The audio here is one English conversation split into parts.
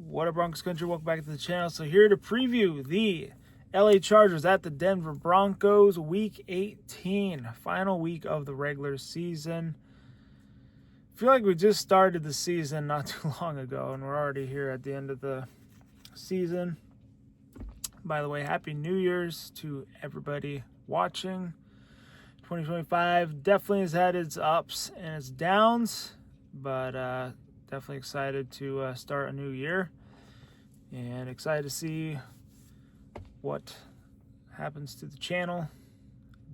What up, Broncos country? Welcome back to the channel. So here to preview the LA Chargers at the Denver Broncos, Week 18, final week of the regular season. I feel like we just started the season not too long ago, and we're already here at the end of the season. By the way, Happy New Year's to everybody watching. 2025 definitely has had its ups and its downs, but definitely excited to start a new year and excited to see what happens to the channel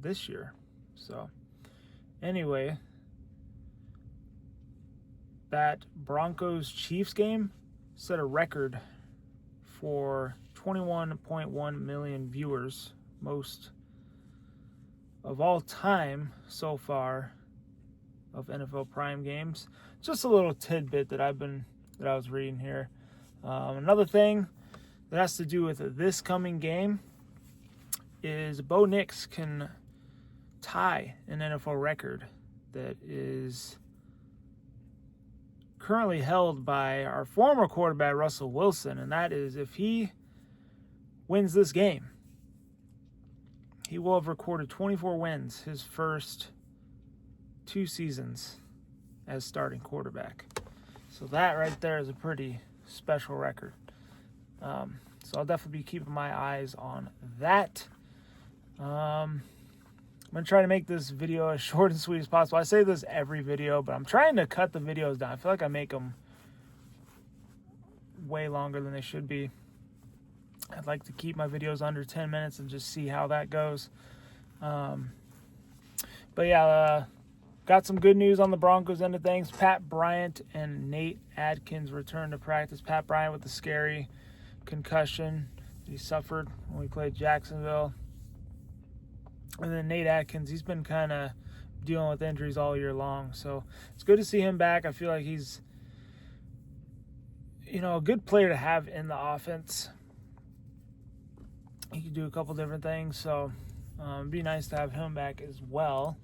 this year. So anyway, that Broncos Chiefs game set a record for 21.1 million viewers, most of all time so far of NFL Prime games. Just a little tidbit that I was reading here. Another thing that has to do with this coming game is Bo Nix can tie an NFL record that is currently held by our former quarterback Russell Wilson, and that is if he wins this game, he will have recorded 24 wins his first 2 seasons as starting quarterback. So that right there is a pretty special record. So I'll definitely be keeping my eyes on that. I'm going to try to make this video as short and sweet as possible. I say this every video, but I'm trying to cut the videos down. I feel like I make them way longer than they should be. I'd like to keep my videos under 10 minutes and just see how that goes. But yeah, got some good news on the Broncos end of things. Pat Bryant and Nate Adkins returned to practice. Pat Bryant with the scary concussion that he suffered when we played Jacksonville. And then Nate Adkins, he's been kind of dealing with injuries all year long. So it's good to see him back. I feel like he's, a good player to have in the offense. He can do a couple different things. So it'd be nice to have him back as well.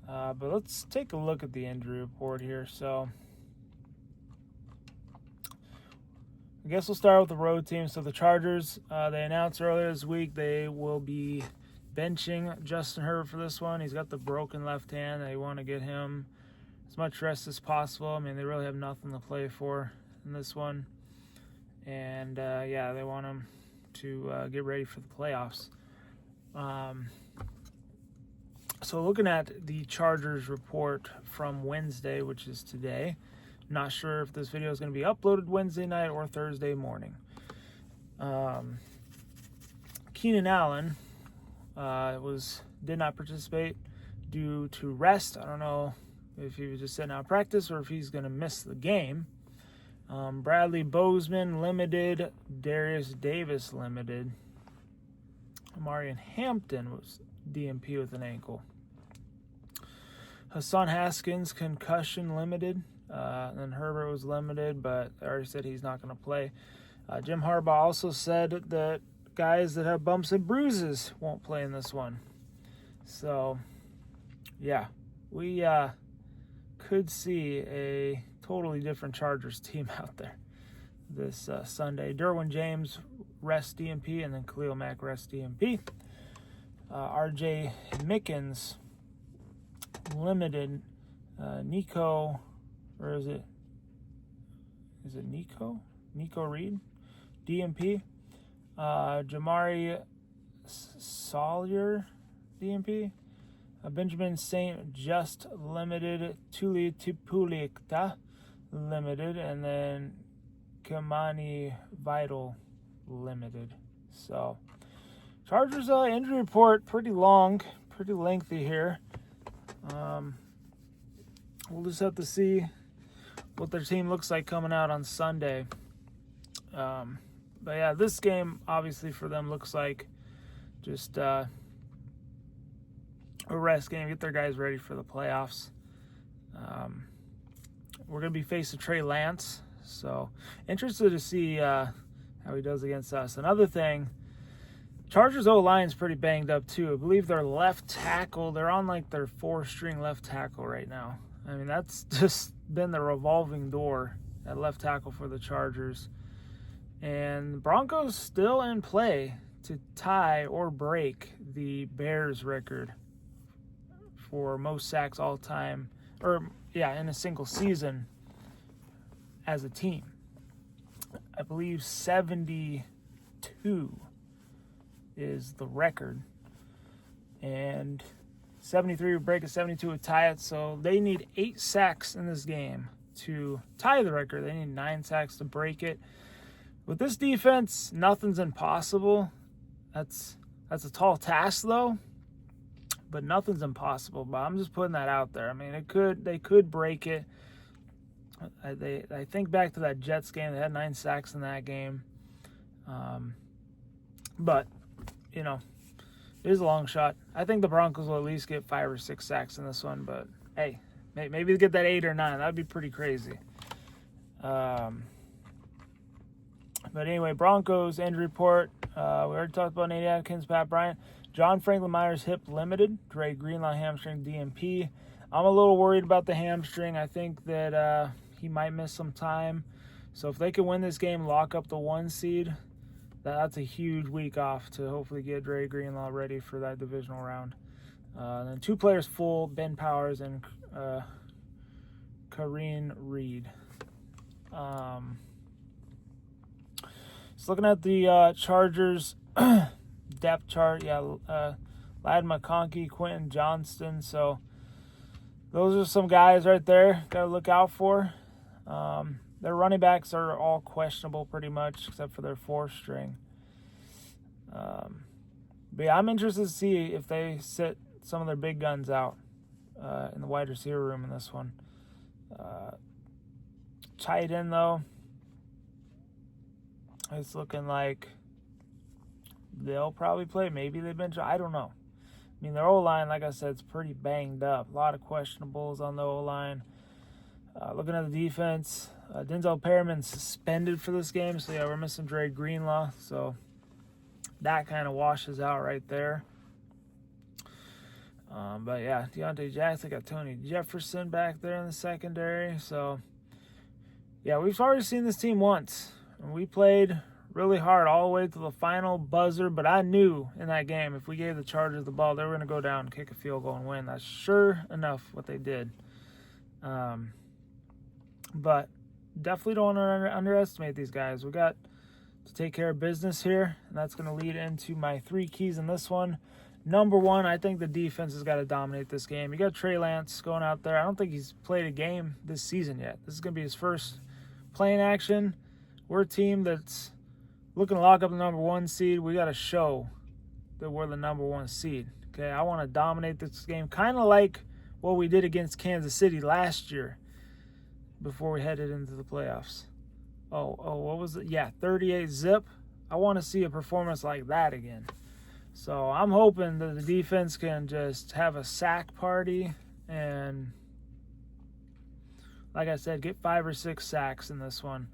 But let's take a look at the injury report here. So I guess we'll start with the road team. So the Chargers, they announced earlier this week they will be benching Justin Herbert for this one. He's got the broken left hand. They want to get him as much rest as possible. I mean, they really have nothing to play for in this one. And, they want him to get ready for the playoffs. So looking at the Chargers report from Wednesday, which is today, not sure if this video is going to be uploaded Wednesday night or Thursday morning. Keenan Allen did not participate due to rest. I don't know if he was just sitting out of practice or if he's going to miss the game. Bradley Bozeman limited, Darius Davis limited. Marion Hampton was DNP with an ankle. Hassan Haskins concussion limited. And then Herbert was limited, but I already said he's not going to play. Jim Harbaugh also said that guys that have bumps and bruises won't play in this one. So, yeah, we could see a totally different Chargers team out there this Sunday. Derwin James rest DNP, and then Khalil Mack rest DNP. RJ Mickens limited. Nico, or is it Nico? Nico Reed, DNP. Jamari Sawyer, DNP. Benjamin St. Just limited. Tuli Tipulikta limited. And then Kamani Vital limited. So, Chargers injury report pretty long, pretty lengthy here. We'll just have to see what their team looks like coming out on Sunday. But yeah, this game obviously for them looks like just a rest game, get their guys ready for the playoffs. We're going to be facing Trey Lance, so interested to see how he does against us. Another thing, Chargers O-line is pretty banged up too. I believe their left tackle, they're on like their 4-string left tackle right now. I mean, that's just been the revolving door at left tackle for the Chargers. And the Broncos still in play to tie or break the Bears record for most sacks all time, in a single season as a team. I believe 72 is the record. And 73 would break it, 72 would tie it. So they need 8 sacks in this game to tie the record. They need 9 sacks to break it. With this defense, nothing's impossible. That's a tall task, though. But nothing's impossible. But I'm just putting that out there. I mean, they could break it. I think back to that Jets game. They had 9 sacks in that game. But, it is a long shot. I think the Broncos will at least get 5 or 6 sacks in this one. But, hey, maybe they get that 8 or 9. That would be pretty crazy. But anyway, Broncos injury report. We already talked about Nate Atkins, Pat Bryant. John Franklin Myers hip limited. Dre Greenlaw hamstring DNP. I'm a little worried about the hamstring. I think that he might miss some time. So if they can win this game, lock up the 1 seed, that's a huge week off to hopefully get Dre Greenlaw ready for that divisional round. Then 2 players full, Ben Powers and Kareen Reed. Just looking at the Chargers depth chart, Ladd McConkey, Quentin Johnston. So those are some guys right there got to look out for. Their running backs are all questionable pretty much, except for their 4th string. But yeah, I'm interested to see if they sit some of their big guns out in the wide receiver room in this one. Tight end, though, it's looking like they'll probably play. Maybe they've been. I don't know. I mean, their O-line, like I said, is pretty banged up. A lot of questionables on the O-line. Looking at the defense, Denzel Perriman's suspended for this game. So, yeah, we're missing Dre Greenlaw. So, that kind of washes out right there. But, yeah, Deontay Jackson, got Tony Jefferson back there in the secondary. So, yeah, we've already seen this team once. And we played really hard all the way to the final buzzer. But I knew in that game, if we gave the Chargers the ball, they were going to go down and kick a field goal and win. That's sure enough what they did. But definitely don't want to underestimate these guys. We got to take care of business here, and that's going to lead into my 3 keys in this one. Number 1, I think the defense has got to dominate this game. You got Trey Lance going out there. I don't think he's played a game this season yet. This is going to be his first playing action. We're a team that's looking to lock up the number 1 seed. We got to show that we're the number 1 seed. Okay, I want to dominate this game, kind of like what we did against Kansas City last year before we headed into the playoffs. What was it? Yeah, 38-zip. I want to see a performance like that again. So I'm hoping that the defense can just have a sack party and, like I said, get 5 or 6 sacks in this one.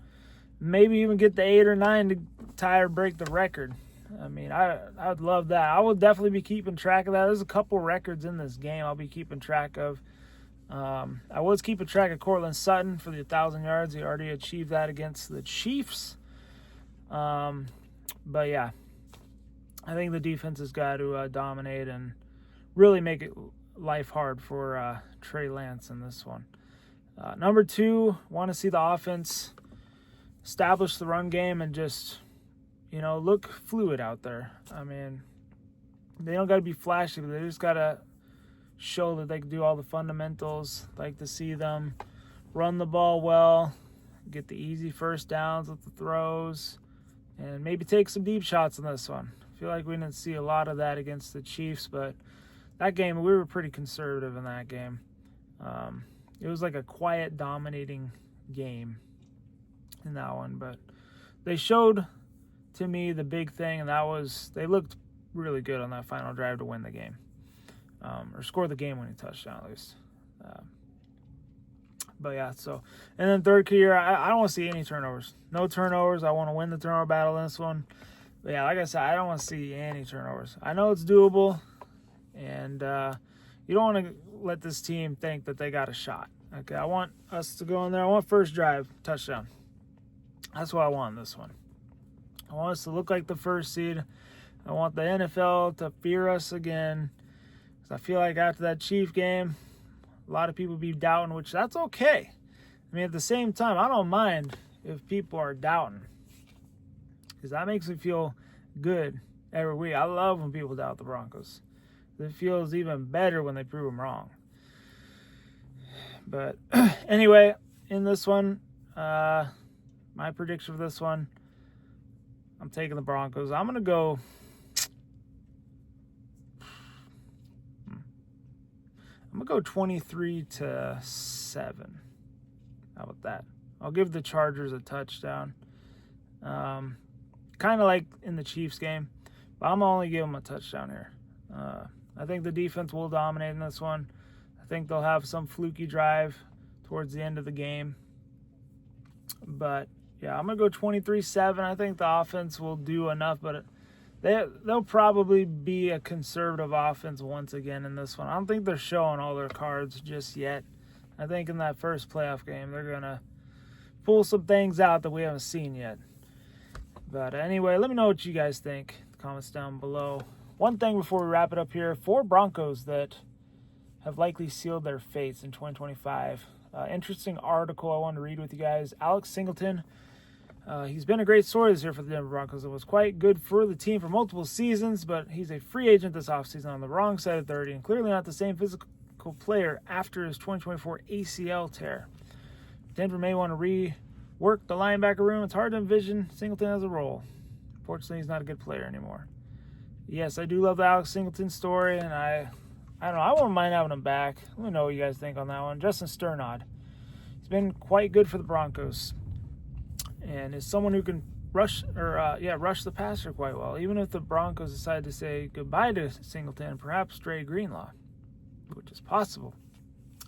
Maybe even get the 8 or 9 to tie or break the record. I mean, I would love that. I will definitely be keeping track of that. There's a couple records in this game I'll be keeping track of. I was keeping track of Cortland Sutton for the 1,000 yards. He already achieved that against the Chiefs. But, yeah, I think the defense has got to dominate and really make it life hard for Trey Lance in this one. Number 2, want to see the offense establish the run game and just, look fluid out there. I mean, they don't got to be flashy, but they just got to show that they can do all the fundamentals. Like to see them run the ball well, get the easy first downs with the throws, and maybe take some deep shots in this one. I feel like we didn't see a lot of that against the Chiefs, but that game, we were pretty conservative in that game. It was like a quiet, dominating game in that one, but they showed to me the big thing, and that was they looked really good on that final drive to win the game. Or score the game-winning touchdown, at least. But, yeah, so. And then third key here, I don't want to see any turnovers. No turnovers. I want to win the turnover battle in this one. But, yeah, like I said, I don't want to see any turnovers. I know it's doable, and you don't want to let this team think that they got a shot. Okay, I want us to go in there. I want first drive, touchdown. That's what I want in this one. I want us to look like the first seed. I want the NFL to fear us again. Because I feel like after that Chief game, a lot of people be doubting, which that's okay. I mean, at the same time, I don't mind if people are doubting. Because that makes me feel good every week. I love when people doubt the Broncos. It feels even better when they prove them wrong. But anyway, in this one, my prediction for this one, I'm taking the Broncos. I'm going to go... I'm going to go 23-7. How about that? I'll give the Chargers a touchdown. Kind of like in the Chiefs game. But I'm only giving them a touchdown here. I think the defense will dominate in this one. I think they'll have some fluky drive towards the end of the game. But, yeah, I'm going to go 23-7. I think the offense will do enough, but they'll probably be a conservative offense once again in this one. I don't think they're showing all their cards just yet. I think in that first playoff game, they're going to pull some things out that we haven't seen yet. But anyway, let me know what you guys think. Comments down below. One thing before we wrap it up here, 4 Broncos that have likely sealed their fates in 2025. Interesting article I wanted to read with you guys. Alex Singleton, he's been a great story this year for the Denver Broncos. It was quite good for the team for multiple seasons, but he's a free agent this offseason on the wrong side of 30 and clearly not the same physical player after his 2024 ACL tear. Denver may want to rework the linebacker room. It's hard to envision Singleton as a role. Fortunately, he's not a good player anymore. Yes, I do love the Alex Singleton story, and I don't know. I wouldn't mind having him back. Let me know what you guys think on that one. Justin Sternod. He's been quite good for the Broncos, and is someone who can rush the passer quite well. Even if the Broncos decide to say goodbye to Singleton, perhaps Dre Greenlaw, which is possible.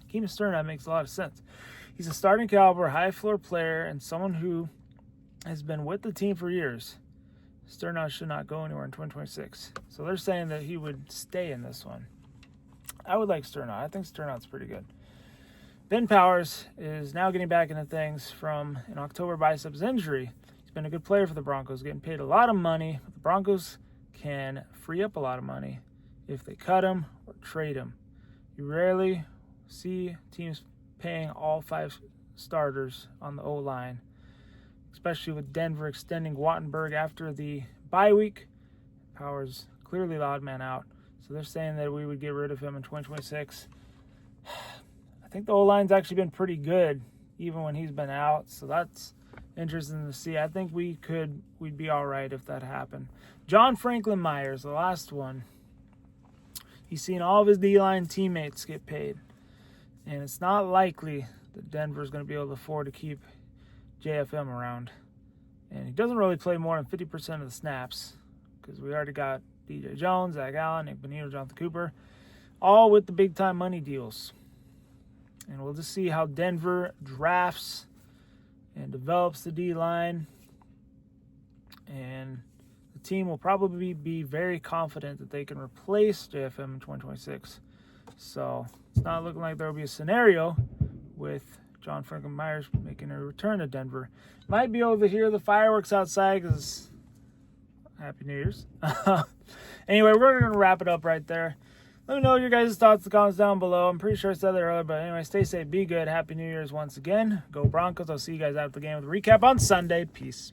Keenan Sternod makes a lot of sense. He's a starting caliber, high floor player, and someone who has been with the team for years. Sternod should not go anywhere in 2026. So they're saying that he would stay in this one. I would like Sternod. I think Sternod's pretty good. Ben Powers is now getting back into things from an October biceps injury. He's been a good player for the Broncos, getting paid a lot of money. But the Broncos can free up a lot of money if they cut him or trade him. You rarely see teams paying all 5 starters on the O-line, especially with Denver extending Wattenberg after the bye week. Powers clearly the odd man out. So they're saying that we would get rid of him in 2026. I think the O-line's actually been pretty good even when he's been out. So that's interesting to see. I think we'd be all right if that happened. John Franklin Myers, the last one. He's seen all of his D-line teammates get paid. And it's not likely that Denver's going to be able to afford to keep JFM around. And he doesn't really play more than 50% of the snaps because we already got DJ Jones, Zach Allen, Nick Bonito, Jonathan Cooper, all with the big-time money deals. And we'll just see how Denver drafts and develops the D-line. And the team will probably be very confident that they can replace JFM in 2026. So it's not looking like there will be a scenario with John Franklin Myers making a return to Denver. Might be able to hear the fireworks outside because Happy New Year's. Anyway, we're going to wrap it up right there. Let me know your guys' thoughts in the comments down below. I'm pretty sure I said that earlier, but anyway, stay safe, be good. Happy New Year's once again. Go Broncos. I'll see you guys after the game with a recap on Sunday. Peace.